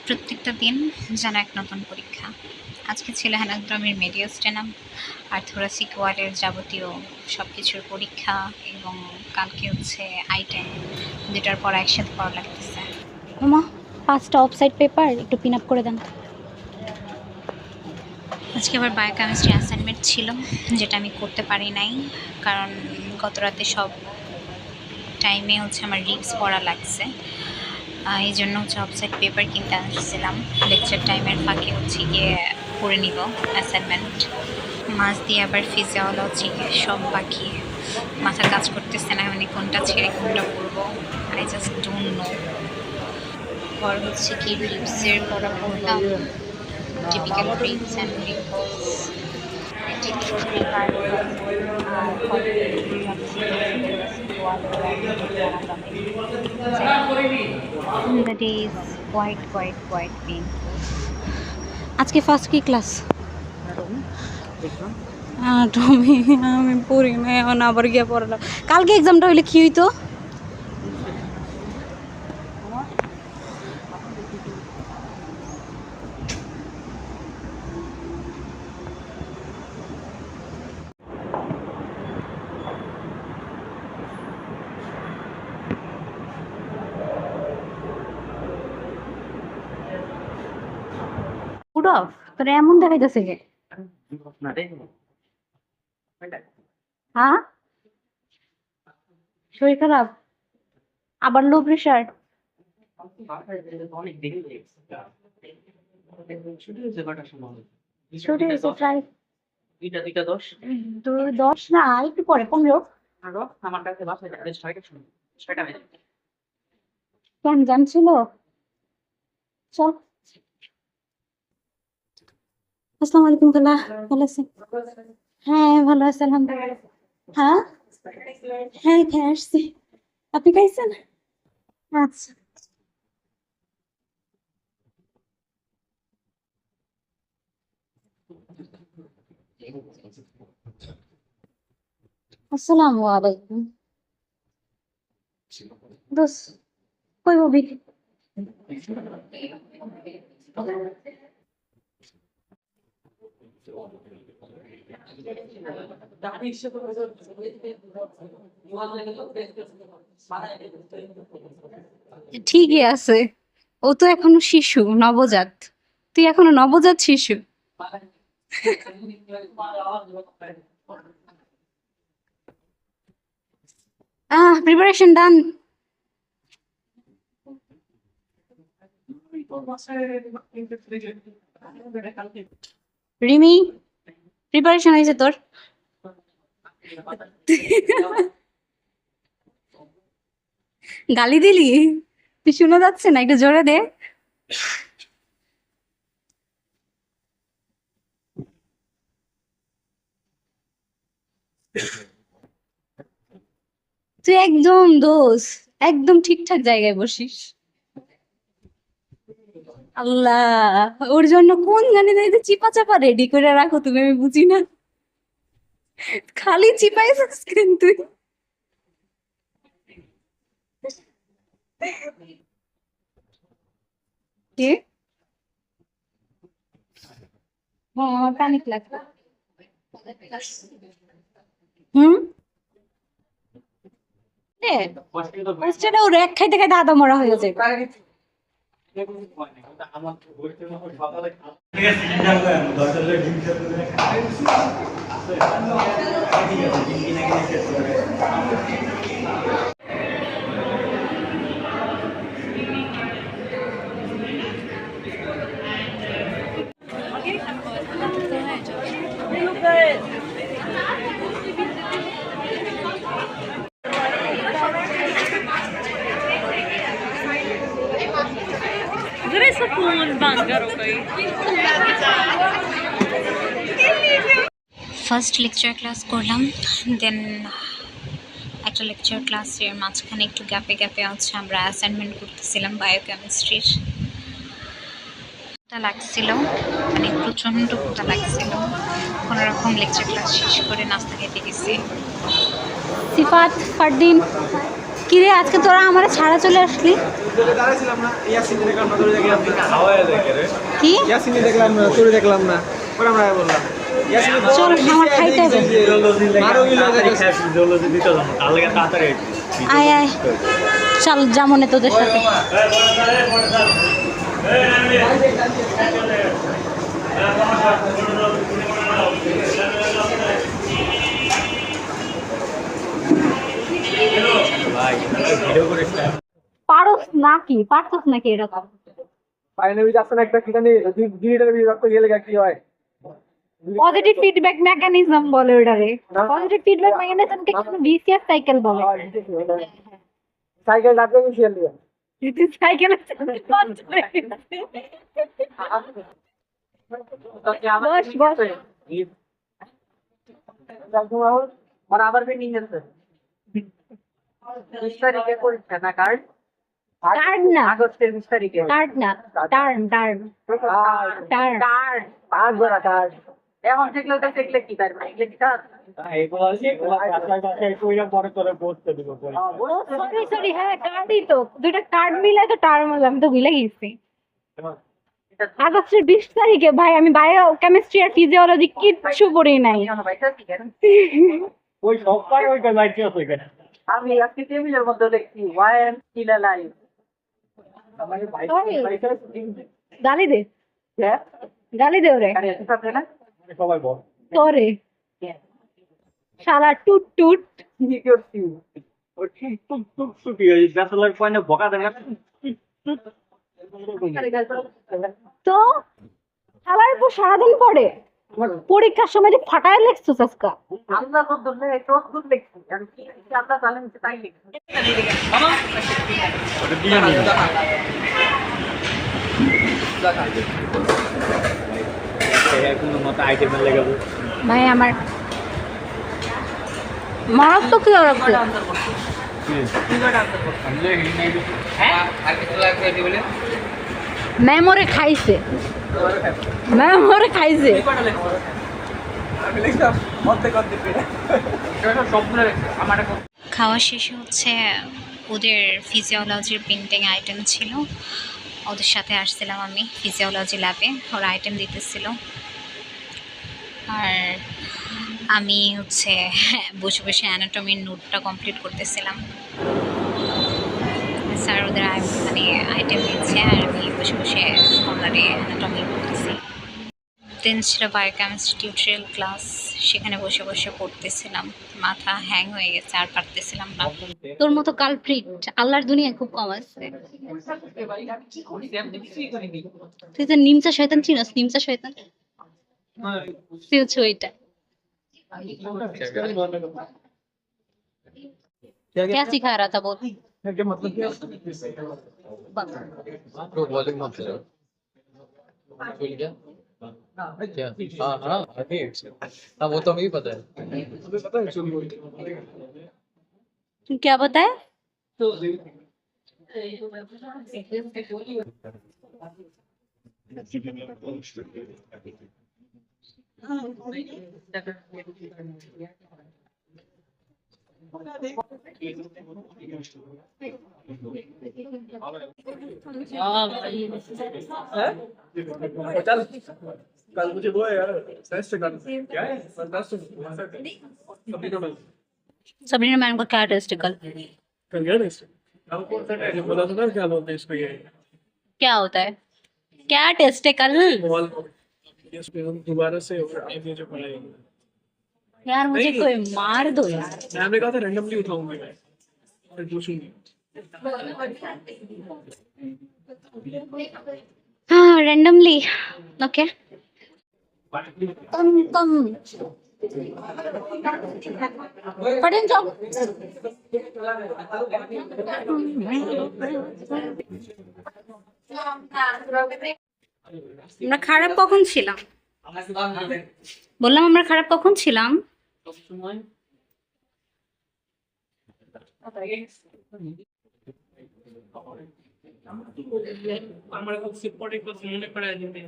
প্রত্যেকটা দিন যেন এক নতুন পরীক্ষা। আজকে ছিল হেনাগ্রামের মেডিওস্টেনাম আর থোরাসিক ওয়ালের যাবতীয় সব কিছুর পরীক্ষা, এবং কালকে হচ্ছে আই10, দুটার পর একসাথে পড়া লাগতেছে। ওমা 5টা অফসাইড পেপার একটু পিন আপ করে দেন। আজকে আবার বায়োকেমিস্ট্রি অ্যাসাইনমেন্ট ছিল, যেটা আমি করতে পারি নাই, কারণ গত রাতে সব টাইমে হচ্ছে আমার রিক্স পড়া লাগছে। এই জন্য হচ্ছে অফসাইড পেপার কিনতে আসছিলাম, লেকচার টাইমের ফাঁকে হচ্ছে গিয়ে পড়ে নিব অ্যাসাইনমেন্ট। মাছ দিয়ে আবার ফিজিওলজি সব বাকি, মাথা কাজ করতেছে না মানে কোনটা ছেড়ে কোনটা পড়বো, আই জাস্ট ডোন্ট নো। পর হচ্ছে কি রিপসের পড়া পড়লাম, typical ribs and ripples, The day is quite painful. আজকে ফার্স্ট কি ক্লাস? তুমি আমি পড়ি না, এখন আবার গিয়ে পড়লাম। কালকে এক্সামটা হইলে কি হইতো? পুরো তোর এমন দেখাইতেছে কে? হ্যাঁ, শরীর খারাপ, আবার লো প্রেশার? ছুটি হয়েছে প্রায় 10 না, একটু পরে 15। আমার কাছে বাসায় যাবে 6টা বেজে। কেন জানছিল? চল। আসসালামু আলাইকুম খালা, ভালো আছেন? হ্যাঁ ভালো আছে আলহামদুলিল্লাহ। হ্যাঁ হ্যাঁ খেয়ে আসছি, আপনি খাইছেন? আচ্ছা। আসসালামু আলাইকুম। দোস কই ববি? ঠিকই আছে, ও তো এখনো শিশু, নবজাত। তুই এখনো নবজাত শিশু। প্রিপারেশন ডান। রিমি, প্রিপারেশন হয়েছে তোর? গালি দিলি? তুই শোনা যাচ্ছে না, একটু জোরে দে। তুই একদম দোষ, একদম ঠিকঠাক জায়গায় বসিস। আল্লাহ, ওর জন্য কোন জানি না চিপা চাপা রেডি করে রাখো তুমি, আমি বুঝি না। খালি চিপাইছিস কেন তুই? কে? হ্যাঁ আমার প্যানিক লাগবে। হুম, হোস্টেলে ও র্যাক খাইতে খাইতে আদা মরা হয়ে যায়। ফার্স্ট লেকচার ক্লাস করলাম, দেন একটা লেকচার ক্লাসের মাঝখানে একটু গ্যাপে গ্যাপে হচ্ছে আমরা অ্যাসাইনমেন্ট করতেছিলাম বায়োকেমিস্ট্রির। ক্ষুধা লাগছিল, মানে প্রচণ্ড ক্ষুধা লাগছিল। কোনো রকম লেকচার ক্লাস শেষ করে নাস্তা খেতে গেছি। সিফাত, ফারদিন, কিরে আজকে তোরা আমার ছাড়া চলে আসলি? দাঁড়াইছিলাম না ইয়াসিনে দেখলাম না তোরে দেখলাম না হাওয়ায় দেখে রে কি ইয়াসিনে দেখলাম না তোরে দেখলাম না পরে আমরা বললাম ইয়াসিনে চল আমার খাইতে হবে আরো গিলা দেখে জলদি দিতে যাবো কালকে তাড়াতাড়ি আয় আয় চল জামনে তোদের সাথে ভাই ভিডিও করে পারস নাকি পারছস নাকি এরকম ফাইনালি যাচ্ছে না একটা কি জানি ডিজিটাল বিভাগ তো গেলে কি হয় পজিটিভ ফিডব্যাক মেকানিজম বলে ওটারে পজিটিভ ফিডব্যাক মেকানিজমকে কোনো ভিসিএস সাইকেল বলে সাইকেল ডাকবে কি শিয়াল দিয়ে এটা সাইকেল বস বস और আবার পেন্ডিং আছে 20 তারিখে পরীক্ষা না কার্ড কার্ড না আগস্টের 20 তারিখে কার্ড না turn turn turn card card ধরা কার্ড এখন দেখলে কি তার এগুলো কি কাজ পরে তোরে পৌঁছে দিব সরি সরি হ্যাঁ কার্ডই তো দুইটা কার্ড মিলাই তো টার্ম হলো আমি তো ভুলে গেছি আগস্টের 20 তারিখে ভাই আমি বায়ো কেমিস্ট্রি আর ফিজিওলজি কিচ্ছু পড়ি নাই ওই সবটাই ওই লাইট আছে ওইখানে আমি আজকে টেবিলের মধ্যে দেখছি ওয়ান কিলা লাইন গালি দে গালি দে ওরে সবাই বল তোরে শালা টুট টুট কি করছি ওই টুক টুক টুক এই ব্যাচেলর পয়েন্টে বকা দেন তো শালার উপর সারাদিন পড়ে পরীক্ষার সময় যে ফাটায় লেখছিস আজকা আমরা তো দুধে টক দুধ দেখছি আমি কি আমরা জানেন তাই লিখছি ওটা দিয়ে নিয়ে কোনো মতো আইটেমের লেগে ভাই আমার মারাত্মক কি লাগছে মেমোরে খাইছে মেমোরে খাইছে খাওয়া শেষে হচ্ছে ওদের ফিজিওলজির পেন্টিং আইটেম ছিল, ওদের সাথে আসছিলাম আমি ফিজিওলজি ল্যাবে, ওরা আইটেম দিতেছিল আর আমি হচ্ছে বসে বসে অ্যানাটমির নোটটা কমপ্লিট করতেছিলাম। স্যার ওদের মানে আইটেম দিচ্ছে আর আমি বসে বসে কর্নারে অ্যানাটমি করতেছি। দেন ছিল বায়োকেমিস্ট্রি টিউটোরিয়াল ক্লাস, সেখানে বসে বসে পড়তেছিলাম, মাথা হ্যাং হয়ে গেছে আর পারতেছিলাম না। তোর মতো কালপ্রিট আল্লাহর দুনিয়ায় খুব কম আছে। তুই তো নিমচা শয়তান চিনস? নিমচা শয়তান তুই হচ্ছে ওইটা। क्या सिखा रहा था बोल? वॉल्यूम अप करो खुल गया क्या हाँ हाँ हाँ वो तो हमें भी पता है क्या बताए? कल मुझे वो है यार टेस्ट करना क्या है फैंटास्टिक सबरीना मैम का क्या टेस्ट कल? कल गया टेस्ट अब कौन सा टेस्ट बता दो ना क्या बोलते हैं इसको ये क्या होता है? क्या टेस्ट है कल? मॉल इस पे हम दोबारा से आगे जो पढ़ाएंगे यार मुझे कोई मार दो यार। मैम ने कहा था रैंडमली उठाऊंगी मैं और पूछूंगी हाँ रैंडमली ओके कम पढ़ें जाओ। আমরা খারাপ কখন ছিলাম? বললাম আমরা খারাপ কখন ছিলাম? আমার কাছে পরে কথা মনে পড়ে যেতে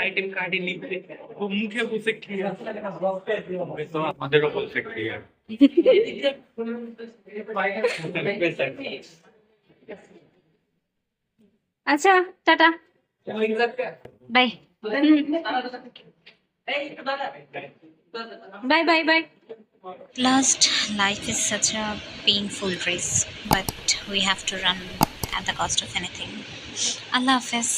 আইটেম কার্ডে লিখতে ও মুখে বসে খেয়ে তো আমাদেরও বলছে ক্লিয়ার আচ্ছা tata bye bye bye bye Last, life is such a painful race, but we have to run at the cost of anything. Allah Hafiz.